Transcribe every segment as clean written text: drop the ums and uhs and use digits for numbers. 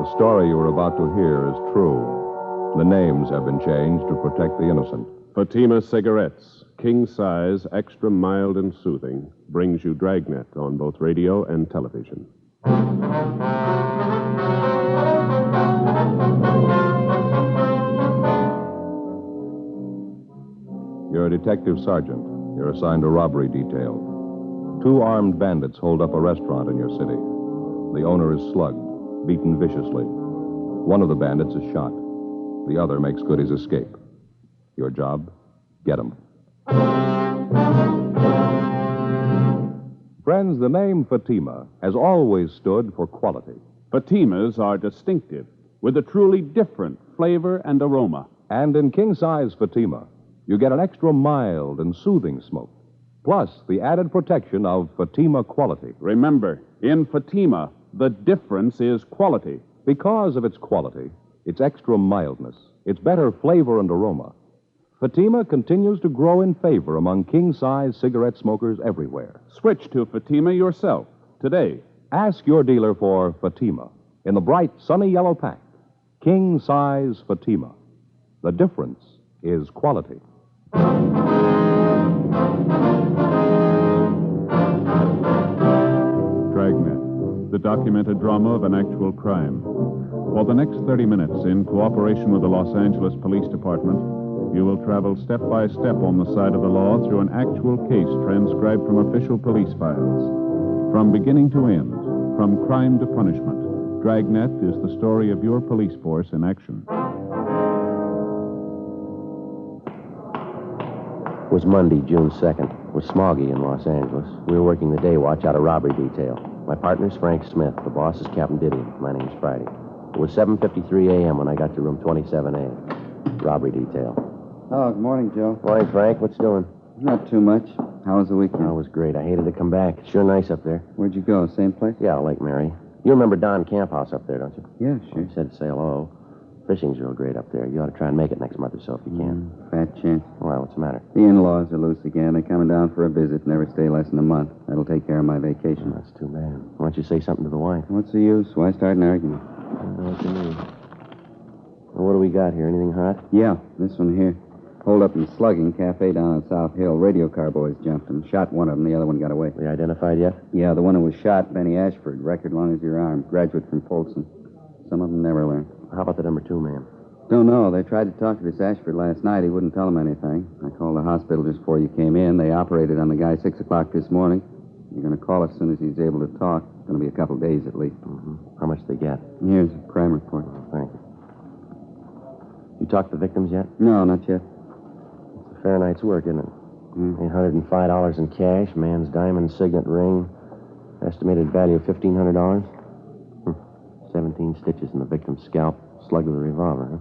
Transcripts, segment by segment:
The story you are about to hear is true. The names have been changed to protect the innocent. Fatima Cigarettes, king size, extra mild and soothing, brings you Dragnet on both radio and television. You're a detective sergeant. You're assigned a robbery detail. 2 armed bandits hold up a restaurant in your city. The owner is slugged, beaten viciously. One of the bandits is shot. The other makes good his escape. Your job? Get him. Friends, the name Fatima has always stood for quality. Fatimas are distinctive, with a truly different flavor and aroma. And in king-size Fatima, you get an extra mild and soothing smoke, plus the added protection of Fatima quality. Remember, in Fatima, the difference is quality. Because of its quality, its extra mildness, its better flavor and aroma, Fatima continues to grow in favor among king-size cigarette smokers everywhere. Switch to Fatima yourself today. Ask your dealer for Fatima in the bright, sunny yellow pack. King-size Fatima. The difference is quality. Dragnet, the documented drama of an actual crime. For the next 30 minutes, in cooperation with the Los Angeles Police Department, you will travel step by step on the side of the law through an actual case transcribed from official police files. From beginning to end, from crime to punishment, Dragnet is the story of your police force in action. It was Monday, June 2nd. It was smoggy in Los Angeles. We were working the day watch out of robbery detail. My partner's Frank Smith. The boss is Captain Didion. My name's Friday. It was 7:53 a.m. when I got to room 27A. Robbery detail. Oh, good morning, Joe. Morning, Frank. What's doing? Not too much. How was the weekend? Oh, it was great. I hated to come back. It's sure nice up there. Where'd you go? Same place? Yeah, Lake Mary. You remember Don Camp House up there, don't you? Yeah, sure. He said to say hello. Fishing's real great up there. You ought to try and make it next month or so if you can. Fat chance. Well, what's the matter? The in-laws are loose again. They're coming down for a visit. Never stay less than a month. That'll take care of my vacation. That's too bad. Why don't you say something to the wife? What's the use? Why start an argument? I don't know what you mean. Well, what do we got here? Anything hot? Yeah, this one here. Hold up and slugging. Cafe down on South Hill. Radio car boys jumped him. Shot one of them. The other one got away. We identified yet? Yeah, the one who was shot, Benny Ashford. Record long as your arm. Graduate from Folsom. Some of them never learn. How about the number 2 man? Don't know. They tried to talk to this Ashford last night. He wouldn't tell them anything. I called the hospital just before you came in. They operated on the guy 6 o'clock this morning. You're going to call as soon as he's able to talk. It's going to be a couple days at least. Mm-hmm. How much they get? Here's a crime report. Thank you. You talked to the victims yet? No, not yet. It's a fair night's work, isn't it? $805 in cash, man's diamond signet ring, estimated value of $1,500. 17 stitches in the victim's scalp, slugged with a revolver, huh?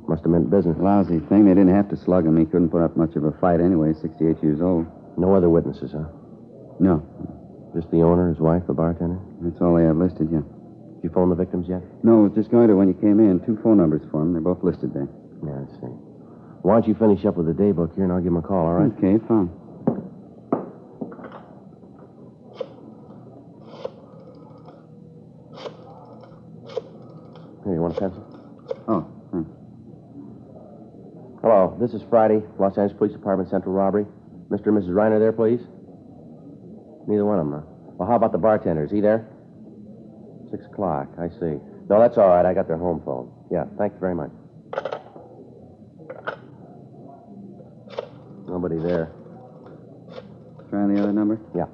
Must have meant business. Lousy thing. They didn't have to slug him. He couldn't put up much of a fight anyway, 68 years old. No other witnesses, huh? No. Just the owner, his wife, the bartender? That's all they have listed, yeah. Did you phone the victims yet? No, I was just going to when you came in. 2 phone numbers for them. They're both listed there. Yeah, I see. Why don't you finish up with the day book here, and I'll give him a call, all right? Okay, fine. Here, you want a pencil? Oh, thanks. Hello, this is Friday, Los Angeles Police Department, Central Robbery. Mr. and Mrs. Reiner there, please? Neither one of them, huh? Well, how about the bartender? Is he there? 6 o'clock, I see. No, that's all right. I got their home phone. Yeah, thank you very much. Nobody there. Try the other number? Yeah.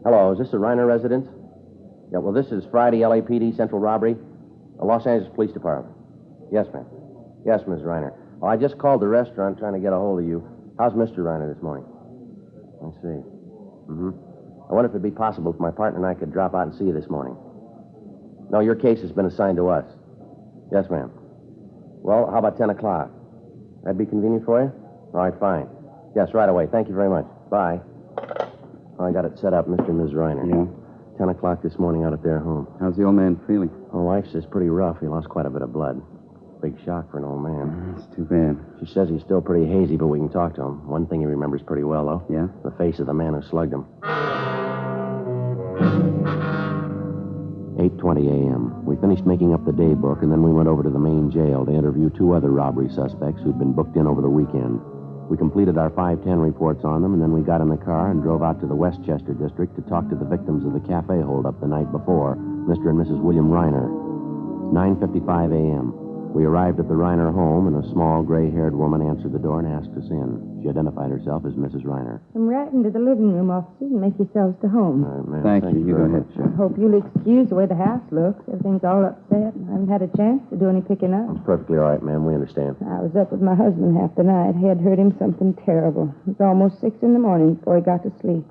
Hello, is this a Reiner residence? Yeah, well, this is Friday, LAPD, Central Robbery, Los Angeles Police Department. Yes, ma'am. Yes, Ms. Reiner. Oh, I just called the restaurant trying to get a hold of you. How's Mr. Reiner this morning? I see. Mm-hmm. I wonder if it'd be possible if my partner and I could drop out and see you this morning. No, your case has been assigned to us. Yes, ma'am. Well, how about 10 o'clock? That'd be convenient for you? All right, fine. Yes, right away. Thank you very much. Bye. I got it set up, Mr. and Ms. Reiner. Yeah? 10 o'clock this morning out at their home. How's the old man feeling? My wife says pretty rough. He lost quite a bit of blood. Big shock for an old man. That's too bad. She says he's still pretty hazy, but we can talk to him. One thing he remembers pretty well, though. Yeah? The face of the man who slugged him. 8:20 a.m. We finished making up the day book, and then we went over to the main jail to interview 2 other robbery suspects who'd been booked in over the weekend. We completed our 5:10 reports on them, and then we got in the car and drove out to the Westchester district to talk to the victims of the cafe holdup the night before, Mr. and Mrs. William Reiner. 9:55 a.m. We arrived at the Reiner home, and a small, gray-haired woman answered the door and asked us in. She identified herself as Mrs. Reiner. Come right into the living room, officers, and make yourselves to home. All right, ma'am. Thank you. You go ahead, I hope you'll excuse the way the house looks. Everything's all upset. I haven't had a chance to do any picking up. It's perfectly all right, ma'am. We understand. I was up with my husband half the night. He had hurt him something terrible. It was almost 6 in the morning before he got to sleep.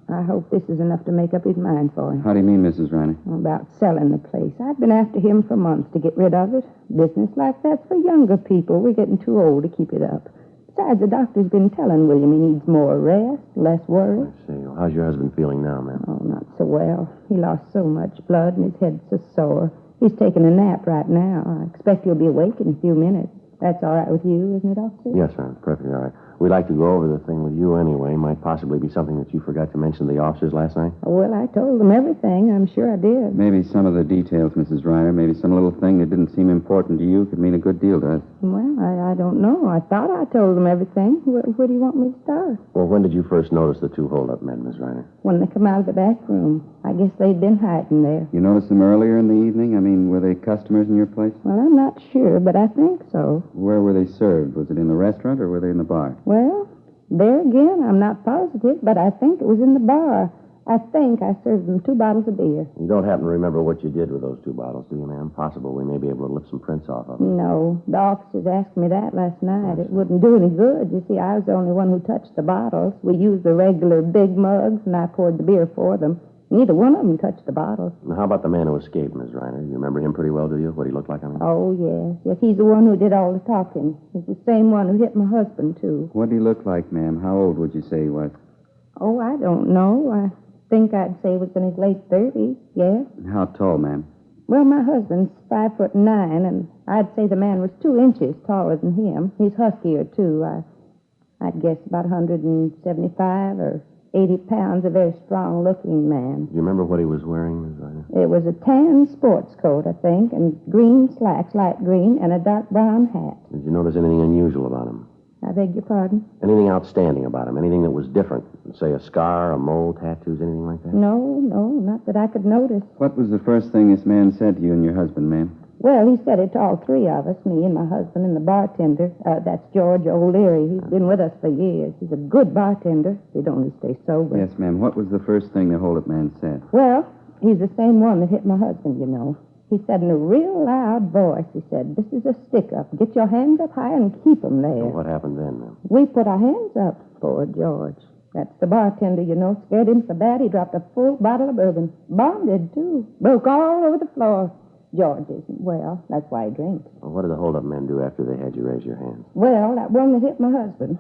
I hope this is enough to make up his mind for him. How do you mean, Mrs. Reiner? About selling the place. I've been after him for months to get rid of it. Business like that's for younger people. We're getting too old to keep it up. Besides, the doctor's been telling William he needs more rest, less worry. I see. Well, how's your husband feeling now, ma'am? Oh, not so well. He lost so much blood and his head's so sore. He's taking a nap right now. I expect he'll be awake in a few minutes. That's all right with you, isn't it, officer? Yes, ma'am. Perfectly all right. We'd like to go over the thing with you anyway. Might possibly be something that you forgot to mention to the officers last night. Well, I told them everything. I'm sure I did. Maybe some of the details, Mrs. Reiner. Maybe some little thing that didn't seem important to you could mean a good deal to us. Well, I don't know. I thought I told them everything. Where do you want me to start? Well, when did you first notice the 2 hold-up men, Miss Reiner? When they come out of the back room. I guess they'd been hiding there. You noticed them earlier in the evening? I mean, were they customers in your place? Well, I'm not sure, but I think so. Where were they served? Was it in the restaurant or were they in the bar? Well, there again, I'm not positive, but I think it was in the bar. I think I served them 2 bottles of beer. You don't happen to remember what you did with those 2 bottles, do you, ma'am? Possible we may be able to lift some prints off of them. No, the officers asked me that last night. It wouldn't do any good. You see, I was the only one who touched the bottles. We used the regular big mugs, and I poured the beer for them. Neither one of them touched the bottles. Now, how about the man who escaped, Miss Reiner? You remember him pretty well, do you? What he looked like, I mean? Oh, yes. Yes, he's the one who did all the talking. He's the same one who hit my husband, too. What did he look like, ma'am? How old would you say he was? Oh, I don't know. I think I'd say he was in his late 30s, yes. How tall, ma'am? Well, my husband's 5'9", and I'd say the man was 2 inches taller than him. He's huskier, too. I'd guess about 175 or 80 pounds, a very strong-looking man. Do you remember what he was wearing, Miss Reiner? It was a tan sports coat, I think, and green slacks, light green, and a dark brown hat. Did you notice anything unusual about him? I beg your pardon? Anything outstanding about him? Anything that was different? Say a scar, a mole, tattoos, anything like that? No, not that I could notice. What was the first thing this man said to you and your husband, ma'am? Well, he said it to all 3 of us, me and my husband and the bartender. That's George O'Leary. He's been with us for years. He's a good bartender. He'd only stay sober. Yes, ma'am. What was the first thing the hold-up man said? Well, he's the same one that hit my husband, you know. He said in a real loud voice, he said, "This is a stick-up. Get your hands up high and keep them there." Well, what happened then, ma'am? We put our hands up for George. That's the bartender, you know. Scared him so bad he dropped a full bottle of bourbon. Bonded, too. Broke all over the floor. George isn't well. That's why he drinks. Well, what did the hold-up men do after they had you raise your hands? Well, that one that hit my husband,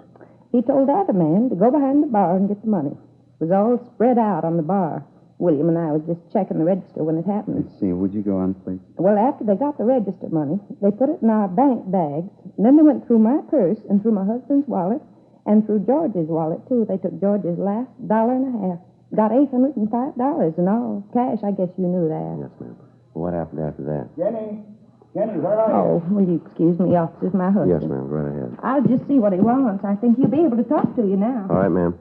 he told the other man to go behind the bar and get the money. It was all spread out on the bar. William and I was just checking the register when it happened. Let's see. Would you go on, please? Well, after they got the register money, they put it in our bank bags, and then they went through my purse and through my husband's wallet and through George's wallet, too. They took George's last $1.50. Got $805 in all. Cash, I guess you knew that. Yes, ma'am. What happened after that? Jenny, where are you? Oh, will you excuse me, officers, my husband? Yes, ma'am. Go right ahead. I'll just see what he wants. I think he'll be able to talk to you now. All right, ma'am.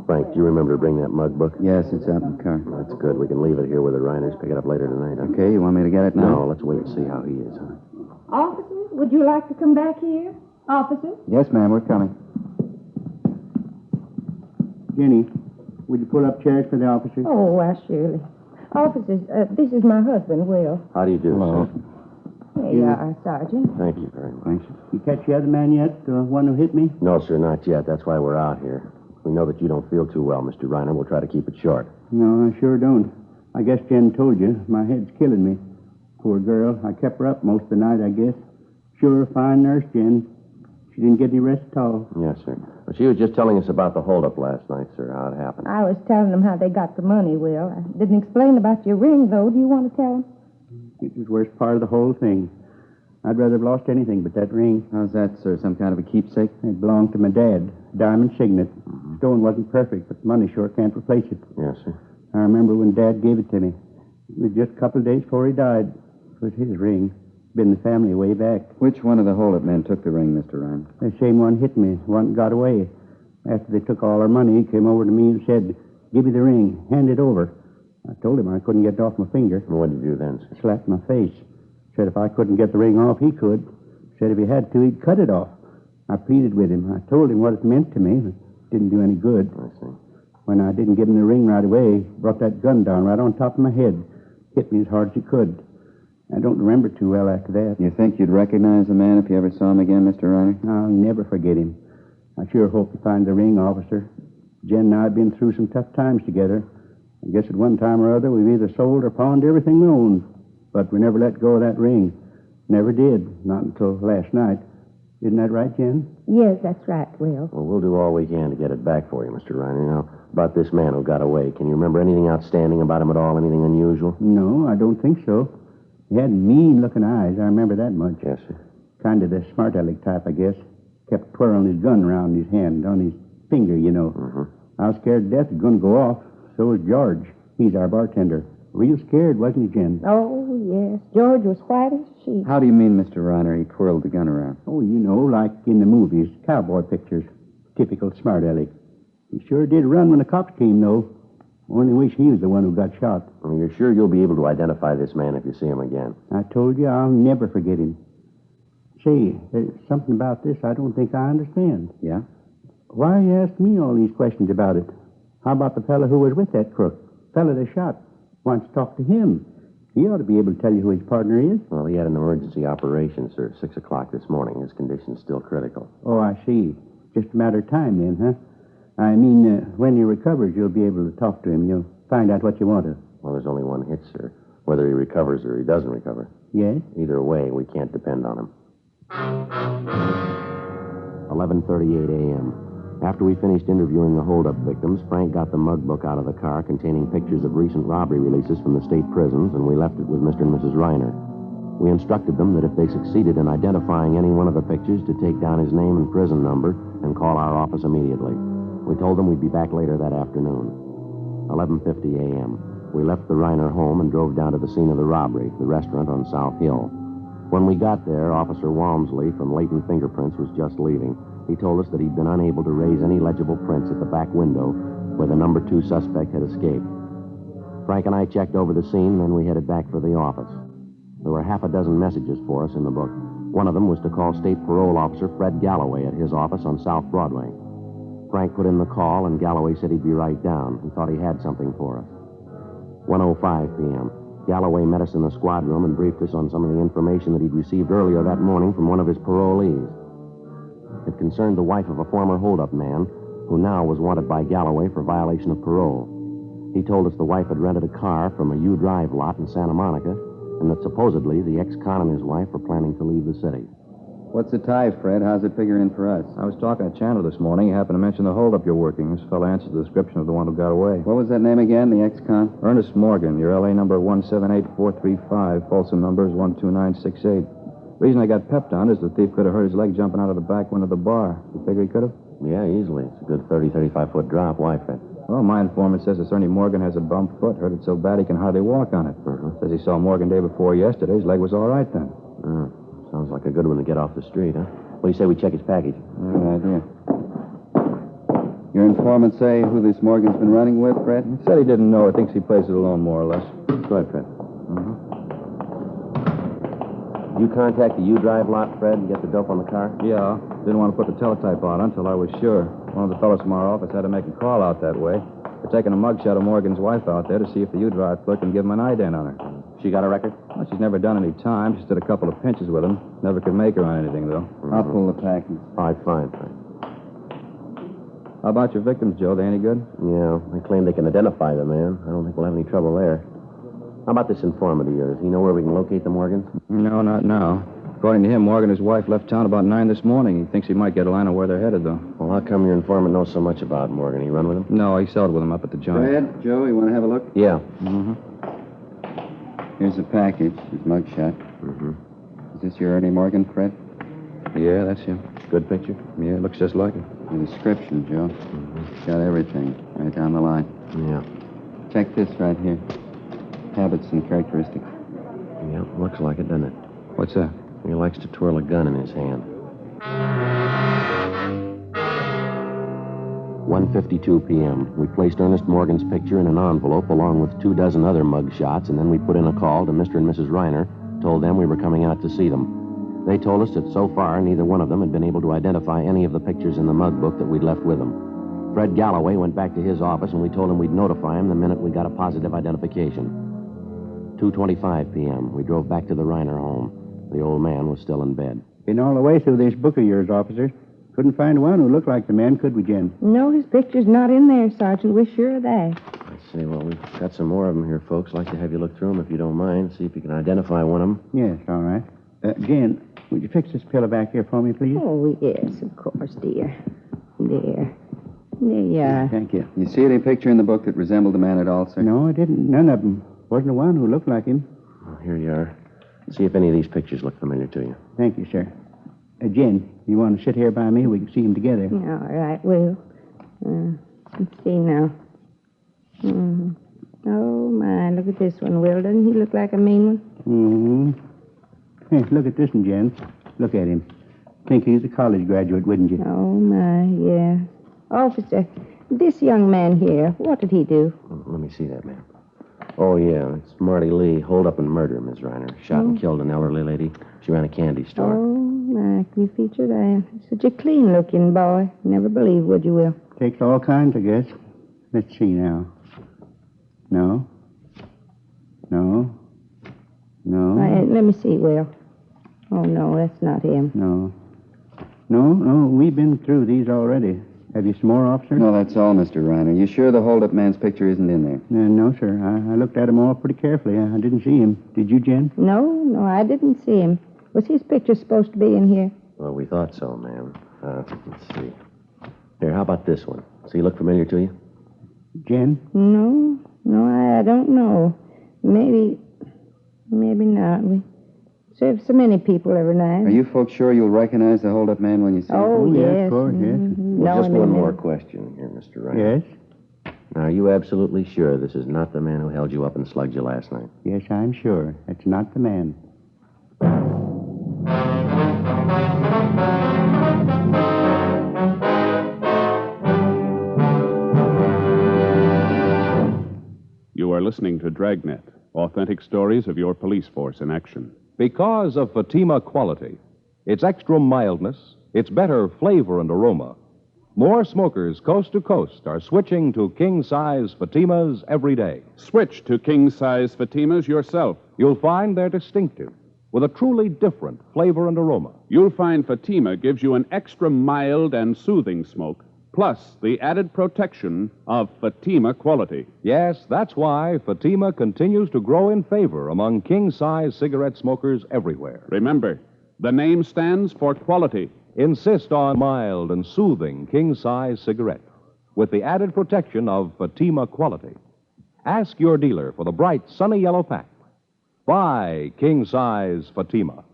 Frank, do you remember to bring that mug book? Yes, it's out in the car. That's good. We can leave it here with the Reiners. Pick it up later tonight, huh? Okay, you want me to get it now? No, let's wait and see how he is, huh? Officers, would you like to come back here? Officers? Yes, ma'am, we're coming. Jenny, would you pull up chairs for the officers? Oh, why, surely. Officers, this is my husband, Will. How do you do, Hello. sir? Here you are, Sergeant. Thank you very much. Thanks. You catch the other man yet, the one who hit me? No, sir, not yet. That's why we're out here. We know that you don't feel too well, Mr. Reiner. We'll try to keep it short. No, I sure don't. I guess Jen told you. My head's killing me. Poor girl. I kept her up most of the night, I guess. Sure, fine nurse, Jen. She didn't get any rest at all. Yes, sir. Well, she was just telling us about the holdup last night, sir, how it happened. I was telling them how they got the money, Will. I didn't explain about your ring, though. Do you want to tell them? It was the worst part of the whole thing. I'd rather have lost anything but that ring. How's that, sir? Some kind of a keepsake? It belonged to my dad. Diamond Signet. Stone wasn't perfect, but money sure can't replace it. Yes, sir. I remember when Dad gave it to me. It was just a couple of days before he died. It was his ring. Been the family way back. Which one of the holdup men took the ring, Mr. Ryan? The same one hit me. One got away. After they took all our money, he came over to me and said, "Give me the ring. Hand it over." I told him I couldn't get it off my finger. What did you do then, sir? Slapped my face. Said if I couldn't get the ring off, he could. Said if he had to, he'd cut it off. I pleaded with him. I told him what it meant to me, but it didn't do any good. I see. When I didn't give him the ring right away, he brought that gun down right on top of my head. Hit me as hard as he could. I don't remember too well after that. You think you'd recognize the man if you ever saw him again, Mr. Reiner? I'll never forget him. I sure hope you find the ring, officer. Jen and I have been through some tough times together. I guess at one time or other we've either sold or pawned everything we owned. But we never let go of that ring. Never did. Not until last night. Isn't that right, Jen? Yes, that's right, Will. Well, we'll do all we can to get it back for you, Mr. Reiner. Now, about this man who got away, can you remember anything outstanding about him at all? Anything unusual? No, I don't think so. He had mean-looking eyes. I remember that much. Yes, sir. Kind of the smart-aleck type, I guess. Kept twirling his gun around his hand, on his finger, you know. Mm-hmm. I was scared to death it was going to go off. So was George. He's our bartender. Real scared, wasn't he, Jen? Oh, yes. George was white as a sheet. How do you mean, Mr. Reiner, he twirled the gun around? Oh, you know, like in the movies, cowboy pictures. Typical smart-aleck. He sure did run when the cops came, though. Only wish he was the one who got shot. Well, you're sure you'll be able to identify this man if you see him again? I told you I'll never forget him. Say, there's something about this I don't think I understand. Yeah? Why you ask me all these questions about it? How about the fellow who was with that crook? Fellow they shot. Why don't you talk to him? He ought to be able to tell you who his partner is. Well, he had an emergency operation, sir, 6 o'clock this morning. His condition's still critical. Oh, I see. Just a matter of time then, huh? I mean, when he recovers, you'll be able to talk to him. You'll find out what you want to. Well, there's only one hit, sir. Whether he recovers or he doesn't recover. Yes? Either way, we can't depend on him. 11:38 a.m. After we finished interviewing the holdup victims, Frank got the mug book out of the car containing pictures of recent robbery releases from the state prisons, and we left it with Mr. and Mrs. Reiner. We instructed them that if they succeeded in identifying any one of the pictures, to take down his name and prison number and call our office immediately. We told them we'd be back later that afternoon. 11:50 a.m. We left the Reiner home and drove down to the scene of the robbery, the restaurant on South Hill. When we got there, Officer Walmsley from Latent Fingerprints was just leaving. He told us that he'd been unable to raise any legible prints at the back window where the number 2 suspect had escaped. Frank and I checked over the scene, then we headed back for the office. There were half a dozen messages for us in the book. One of them was to call State Parole Officer Fred Galloway at his office on South Broadway. Frank put in the call, and Galloway said he'd be right down. He thought he had something for us. 1:05 p.m. Galloway met us in the squad room and briefed us on some of the information that he'd received earlier that morning from one of his parolees. It concerned the wife of a former holdup man who now was wanted by Galloway for violation of parole. He told us the wife had rented a car from a U-Drive lot in Santa Monica, and that supposedly the ex-con and his wife were planning to leave the city. What's the tie, Fred? How's it figuring in for us? I was talking to Chandler this morning. He happened to mention the holdup you're working. This fellow answered the description of the one who got away. What was that name again, the ex-con? Ernest Morgan. Your L.A. number 178435. Folsom number is 12968. Reason I got pepped on is the thief could have hurt his leg jumping out of the back window of the bar. You figure he could have? Yeah, easily. It's a good 30, 35-foot drop. Why, Fred? Well, my informant says this Ernie Morgan has a bum foot. Hurt it so bad he can hardly walk on it. Says he saw Morgan day before yesterday. His leg was all right then. Sounds like a good one to get off the street, huh? What do you say we check his package? Good idea. Your informant say who this Morgan's been running with, Fred? He said he didn't know. He thinks he plays it alone, more or less. Go ahead, Fred. You contact the U-Drive lot, Fred, and get the dope on the car? Yeah. Didn't want to put the teletype on until I was sure. One of the fellows from our office had to make a call out that way. They're taking a mugshot of Morgan's wife out there to see if the U-Drive clerk can give him an ident on her. She got a record? Well, she's never done any time. She did a couple of pinches with him. Never could make her on anything, though. I'll pull the package. All right, fine, Fred. How about your victims, Joe? They any good? Yeah, they claim they can identify the man. I don't think we'll have any trouble there. How about this informant of yours? Does he know where we can locate the Morgans? No, not now. According to him, Morgan and his wife left town about 9 this morning. He thinks he might get a line on where they're headed, though. Well, how come your informant knows so much about Morgan? He run with him? No, he sold with him up at the joint. Fred, Joe, you want to have a look? Yeah. Here's the package, his mugshot. Is this your Ernie Morgan, Fred? Yeah, that's him. Good picture? Yeah, looks just like him. The description, Joe. Got everything right down the line. Yeah. Check this right here. habits and characteristics. Yeah, looks like it, doesn't it? What's that? He likes to twirl a gun in his hand. 1:52 p.m. We placed Ernest Morgan's picture in an envelope along with 24 other mug shots, and then we put in a call to Mr. and Mrs. Reiner, told them we were coming out to see them. They told us that so far neither one of them had been able to identify any of the pictures in the mug book that we'd left with them. Fred Galloway went back to his office, and we told him we'd notify him the minute we got a positive identification. 2:25 p.m. We drove back to the Reiner home. The old man was still in bed. Been all the way through this book of yours, officer. Couldn't find one who looked like the man, could we, Jen? No, his picture's not in there, Sergeant. We're sure of that. I see. Well, we've got some more of them here, folks. I'd like to have you look through them if you don't mind. See if you can identify one of them. Yes, all right. Jen, would you fix this pillow back here for me, please? Oh, yes, of course, dear. There. There you are. Thank you. You see any picture in the book that resembled the man at all, sir? No, I didn't. None of them. Wasn't the one who looked like him. Well, here you are. See if any of these pictures look familiar to you. Thank you, sir. Jen, you want to sit here by me? We can see them together. Yeah, all right, Will. Let's see now. Oh, my, look at this one, Will. Doesn't he look like a mean one? Hey, look at this one, Jen. Look at him. Think he's a college graduate, wouldn't you? Oh, my, yeah. Officer, this young man here, what did he do? Let me see that, ma'am. Oh, yeah, it's Marty Lee, hold up and murder, Miss Reiner. Shot and killed an elderly lady. She ran a candy store. Oh, my, can you feature that? Such a clean-looking boy. Never believe, would you, Will? Takes all kinds, I guess. Let's see now. No. Let me see, Will. Oh, no, that's not him. No, we've been through these already. Have you some more, officer? No, that's all, Mr. Reiner. You sure the hold-up man's picture isn't in there? No, sir. I looked at them all pretty carefully. I didn't see him. Did you, Jen? No, I didn't see him. Was his picture supposed to be in here? Well, we thought so, ma'am. Let's see. Here, how about this one? Does he look familiar to you? Jen? No, I don't know. Maybe not. We serve so many people every night. Are you folks sure you'll recognize the hold-up man when you see him? Oh, yes. yes. Of course, yes. Well, just one more question here, Mr. Reiner. Yes? Now, are you absolutely sure this is not the man who held you up and slugged you last night? Yes, I'm sure. That's not the man. You are listening to Dragnet, authentic stories of your police force in action. Because of Fatima quality, its extra mildness, its better flavor and aroma, more smokers coast to coast are switching to king-size Fatimas every day. Switch to king-size Fatimas yourself. You'll find they're distinctive, with a truly different flavor and aroma. You'll find Fatima gives you an extra mild and soothing smoke, plus the added protection of Fatima quality. Yes, that's why Fatima continues to grow in favor among king-size cigarette smokers everywhere. Remember, the name stands for quality. Insist on mild and soothing king-size cigarette with the added protection of Fatima quality. Ask your dealer for the bright, sunny yellow pack. Buy king-size Fatima.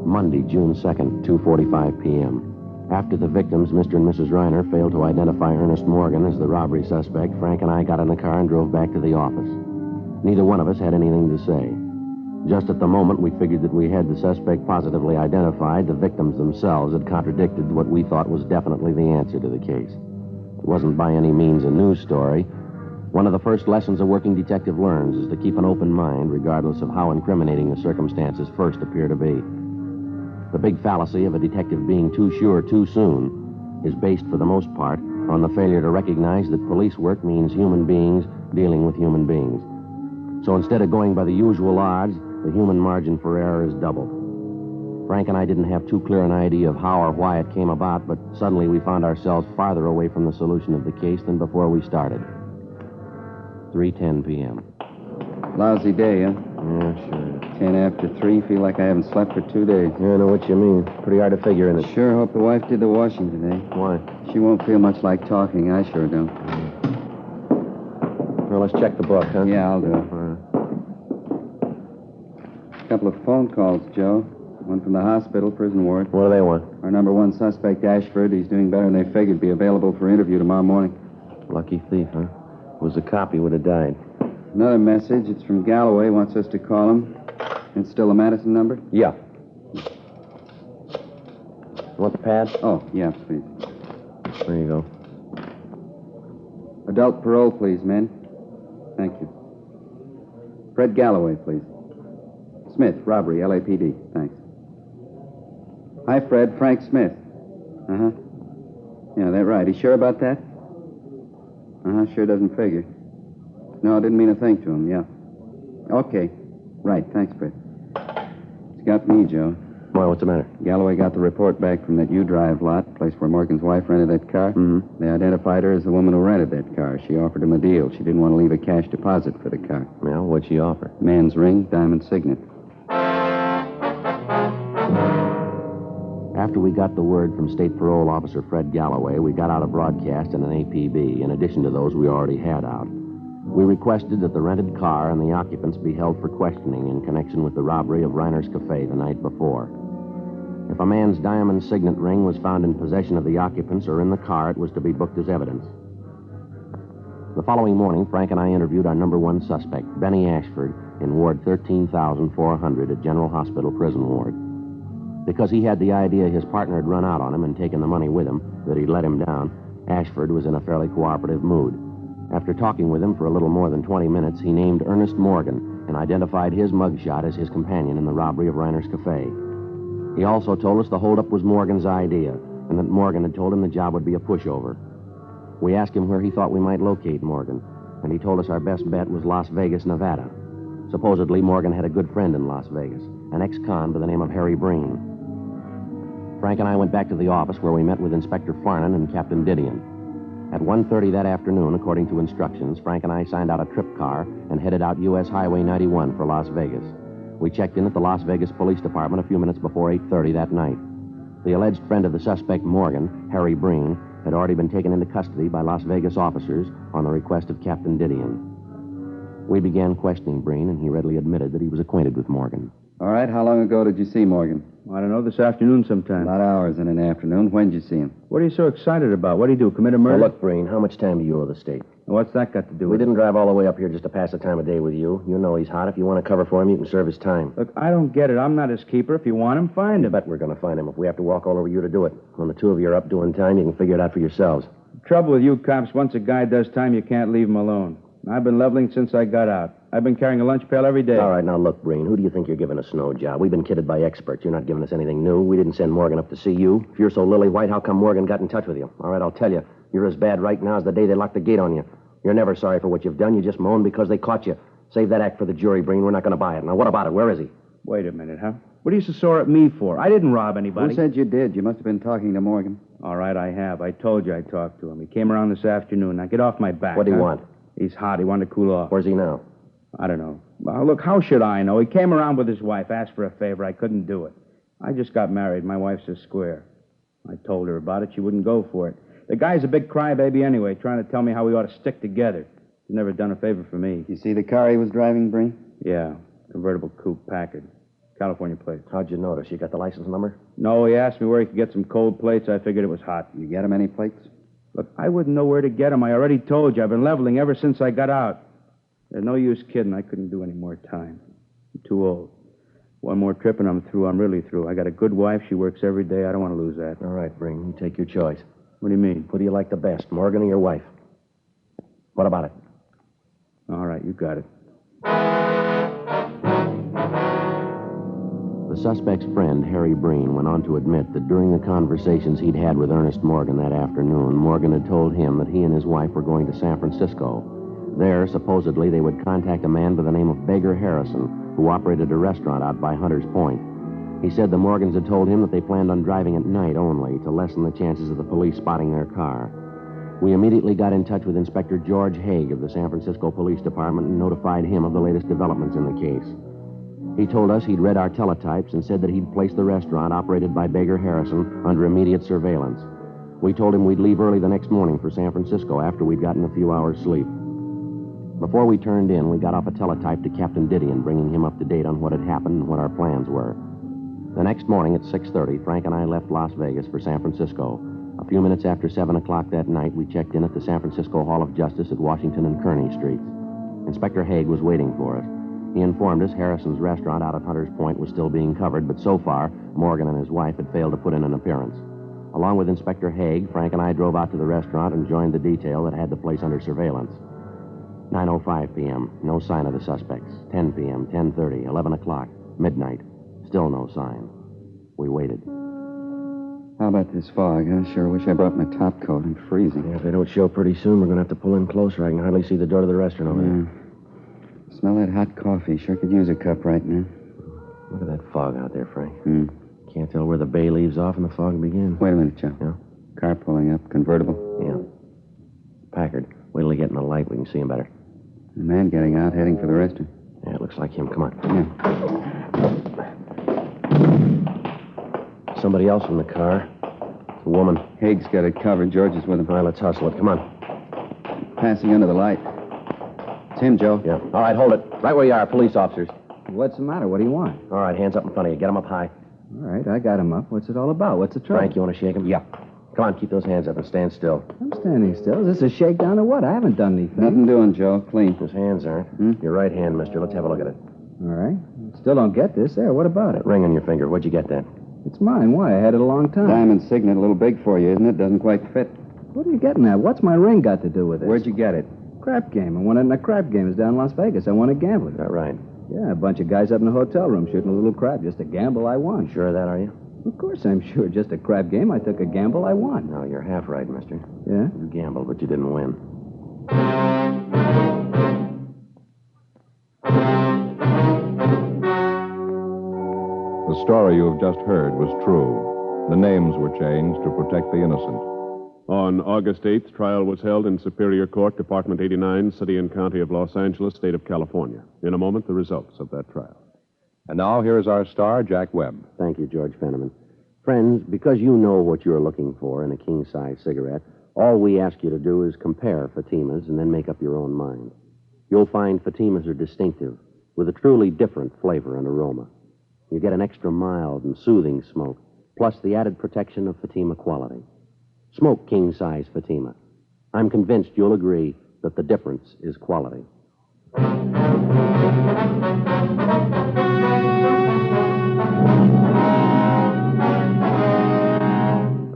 Monday, June 2nd, 2:45 p.m. After the victims, Mr. and Mrs. Reiner, failed to identify Ernest Morgan as the robbery suspect, Frank and I got in the car and drove back to the office. Neither one of us had anything to say. Just at the moment we figured that we had the suspect positively identified, the victims themselves had contradicted what we thought was definitely the answer to the case. It wasn't by any means a news story. One of the first lessons a working detective learns is to keep an open mind, regardless of how incriminating the circumstances first appear to be. The big fallacy of a detective being too sure too soon is based, for the most part, on the failure to recognize that police work means human beings dealing with human beings. So instead of going by the usual odds, the human margin for error is doubled. Frank and I didn't have too clear an idea of how or why it came about, but suddenly we found ourselves farther away from the solution of the case than before we started. 3:10 p.m. Lousy day, huh? Yeah, sure. 10 after 3. Feel like I haven't slept for 2 days. Yeah, I know what you mean. Pretty hard to figure, isn't it? Sure hope the wife did the washing today. Why? She won't feel much like talking. I sure don't. Well, let's check the book, huh? Yeah, I'll do it. A couple of phone calls, Joe. One from the hospital, prison ward. What do they want? Our number one suspect, Ashford, he's doing better than they figured. Be available for interview tomorrow morning. Lucky thief, huh? Was a cop, he would have died. Another message. It's from Galloway. Wants us to call him. It's still the Madison number? Yeah. Want the pad? Oh, yeah, please. There you go. Adult parole, please, men. Thank you. Fred Galloway, please. Smith, robbery, LAPD. Thanks. Hi, Fred. Frank Smith. Uh-huh. Yeah, that's right. He's sure about that? Uh-huh, sure doesn't figure. No, I didn't mean a thing to him, yeah. Okay. Right, thanks, Fred. It's got me, Joe. Why, what's the matter? Galloway got the report back from that U-Drive lot, place where Morgan's wife rented that car. Mm-hmm. They identified her as the woman who rented that car. She offered him a deal. She didn't want to leave a cash deposit for the car. Well, what'd she offer? Man's ring, diamond signet. After we got the word from State Parole Officer Fred Galloway, we got out a broadcast and an APB, in addition to those we already had out. We requested that the rented car and the occupants be held for questioning in connection with the robbery of Reiner's Cafe the night before. If a man's diamond signet ring was found in possession of the occupants or in the car, it was to be booked as evidence. The following morning, Frank and I interviewed our number one suspect, Benny Ashford, in Ward 13,400 at General Hospital Prison Ward. Because he had the idea his partner had run out on him and taken the money with him, that he'd let him down, Ashford was in a fairly cooperative mood. After talking with him for a little more than 20 minutes, he named Ernest Morgan and identified his mugshot as his companion in the robbery of Reiner's Cafe. He also told us the holdup was Morgan's idea and that Morgan had told him the job would be a pushover. We asked him where he thought we might locate Morgan, and he told us our best bet was Las Vegas, Nevada. Supposedly, Morgan had a good friend in Las Vegas, an ex-con by the name of Harry Breen. Frank and I went back to the office where we met with Inspector Farnan and Captain Didion. At 1:30 that afternoon, according to instructions, Frank and I signed out a trip car and headed out U.S. Highway 91 for Las Vegas. We checked in at the Las Vegas Police Department a few minutes before 8:30 that night. The alleged friend of the suspect, Morgan, Harry Breen, had already been taken into custody by Las Vegas officers on the request of Captain Didion. We began questioning Breen, and he readily admitted that he was acquainted with Morgan. All right, how long ago did you see Morgan? I don't know, this afternoon sometime. About hours in an afternoon. When did you see him? What are you so excited about? What did he do, commit a murder? Well, look, Breen, how much time do you owe the state? What's that got to do We with it? didn't drive all the way up here just to pass the time of day with you. You know he's hot. If you want to cover for him, you can serve his time. Look, I don't get it. I'm not his keeper. If you want him, find I him. bet we're going to find him if we have to walk all over you to do it. When the two of you are up doing time, you can figure it out for yourselves. The trouble with you cops, once a guy does time, you can't leave him alone. I've been leveling since I got out. I've been carrying a lunch pail every day. All right, now look, Breen, who do you think you're giving a snow job? We've been kidded by experts. You're not giving us anything new. We didn't send Morgan up to see you. If you're so lily-white, how come Morgan got in touch with you? All right, I'll tell you. You're as bad right now as the day they locked the gate on you. You're never sorry for what you've done. You just moan because they caught you. Save that act for the jury, Breen. We're not going to buy it. Now, what about it? Where is he? Wait a minute, huh? What are you so sore at me for? I didn't rob anybody. Who said you did? You must have been talking to Morgan. All right, I have. I told you I talked to him. He came around this afternoon. Now, get off my back. What do you want? He's hot. He wanted to cool off. Where's he now? I don't know. Well, look, how should I know? He came around with his wife, asked for a favor. I couldn't do it. I just got married. My wife's a square. I told her about it. She wouldn't go for it. The guy's a big crybaby anyway, trying to tell me how we ought to stick together. He's never done a favor for me. You see the car he was driving, Breen? Yeah, convertible coupe, Packard. California plate. How'd you notice? You got the license number? No, he asked me where he could get some cold plates. I figured it was hot. You get him any plates? Look, I wouldn't know where to get them. I already told you. I've been leveling ever since I got out. There's no use kidding. I couldn't do any more time. I'm too old. One more trip and I'm through. I'm really through. I got a good wife. She works every day. I don't want to lose that. All right, Breen. You take your choice. What do you mean? Who do you like the best, Morgan or your wife? What about it? All right, you got it. The suspect's friend, Harry Breen, went on to admit that during the conversations he'd had with Ernest Morgan that afternoon, Morgan had told him that he and his wife were going to San Francisco. There, supposedly, they would contact a man by the name of Baker Harrison, who operated a restaurant out by Hunter's Point. He said the Morgans had told him that they planned on driving at night only to lessen the chances of the police spotting their car. We immediately got in touch with Inspector George Haig of the San Francisco Police Department and notified him of the latest developments in the case. He told us he'd read our teletypes and said that he'd placed the restaurant operated by Baker Harrison under immediate surveillance. We told him we'd leave early the next morning for San Francisco after we'd gotten a few hours' sleep. Before we turned in, we got off a teletype to Captain Didion, bringing him up to date on what had happened and what our plans were. The next morning at 6:30, Frank and I left Las Vegas for San Francisco. A few minutes after 7 o'clock that night, we checked in at the San Francisco Hall of Justice at Washington and Kearny Streets. Inspector Haig was waiting for us. He informed us Harrison's restaurant out at Hunter's Point was still being covered, but so far, Morgan and his wife had failed to put in an appearance. Along with Inspector Haig, Frank and I drove out to the restaurant and joined the detail that had the place under surveillance. 9:05 p.m., no sign of the suspects. 10 p.m., 10:30, 11 o'clock, midnight, still no sign. We waited. How about this fog? I sure wish I brought my top coat. I'm freezing. Yeah, if they don't show pretty soon, we're going to have to pull in closer. I can hardly see the door to the restaurant over there. Smell that hot coffee. Sure could use a cup right now. Look at that fog out there, Frank. Can't tell where the bay leaves off and the fog begins. Wait a minute, Joe. Yeah? Car pulling up. Convertible. Yeah. Packard. Wait till they get in the light. We can see him better. The man getting out, heading for the restaurant. Yeah, it looks like him. Come on. Yeah. Somebody else in the car. It's a woman. Haig's got it covered. George is with him. All right, let's hustle it. Come on. Passing under the light. It's him, Joe. Yeah. All right, hold it. Right where you are, police officers. What's the matter? What do you want? All right, hands up in front of you. Get them up high. All right, I got him up. What's it all about? What's the trouble? Frank, you want to shake him? Yeah. Come on, keep those hands up and stand still. I'm standing still. Is this a shakedown or what? I haven't done anything. Nothing doing, Joe. Clean. His hands aren't. Your right hand, mister. Let's have a look at it. All right. Still don't get this. There, what about it? That ring on your finger. Where'd you get that? It's mine. Why? I had it a long time. Diamond signet, a little big for you, isn't it? Doesn't quite fit. What are you getting at? What's my ring got to do with it? Where'd you get it? Crap game. I won it in a crap game. It's down in Las Vegas. I won a gambling. Is that right? Yeah, a bunch of guys up in a hotel room shooting a little crap. Just a gamble I won. Sure of that, are you? Of course I'm sure. Just a crap game. I took a gamble I won. No, you're half right, mister. Yeah? You gambled, but you didn't win. The story you have just heard was true. The names were changed to protect the innocent. On August 8th, trial was held in Superior Court, Department 89, City and County of Los Angeles, State of California. In a moment, the results of that trial. And now here is our star, Jack Webb. Thank you, George Fenneman. Friends, because you know what you're looking for in a king-size cigarette, all we ask you to do is compare Fatimas and then make up your own mind. You'll find Fatimas are distinctive, with a truly different flavor and aroma. You get an extra mild and soothing smoke, plus the added protection of Fatima quality. Smoke king-size Fatima. I'm convinced you'll agree that the difference is quality.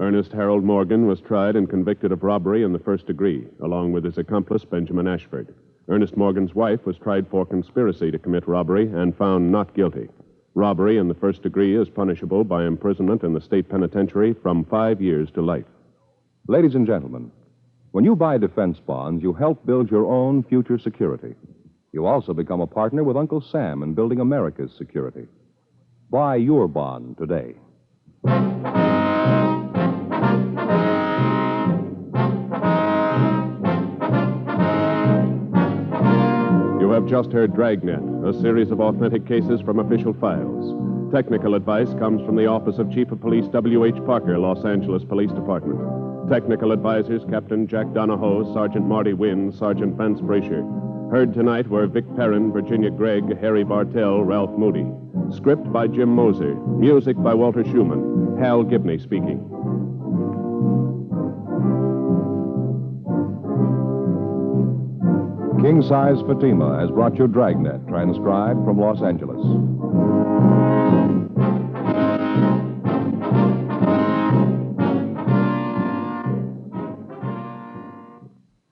Ernest Harold Morgan was tried and convicted of robbery in the first degree, along with his accomplice, Benjamin Ashford. Ernest Morgan's wife was tried for conspiracy to commit robbery and found not guilty. Robbery in the first degree is punishable by imprisonment in the state penitentiary from 5 years to life. Ladies and gentlemen, when you buy defense bonds, you help build your own future security. You also become a partner with Uncle Sam in building America's security. Buy your bond today. You have just heard Dragnet, a series of authentic cases from official files. Technical advice comes from the Office of Chief of Police W.H. Parker, Los Angeles Police Department. Technical advisors Captain Jack Donahoe, Sergeant Marty Wynn, Sergeant Vance Brasher. Heard tonight were Vic Perrin, Virginia Gregg, Harry Bartell, Ralph Moody. Script by Jim Moser. Music by Walter Schumann. Hal Gibney speaking. King Size Fatima has brought you Dragnet, transcribed from Los Angeles.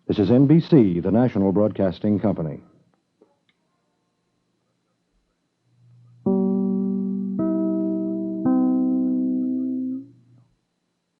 This is NBC, the national broadcasting company.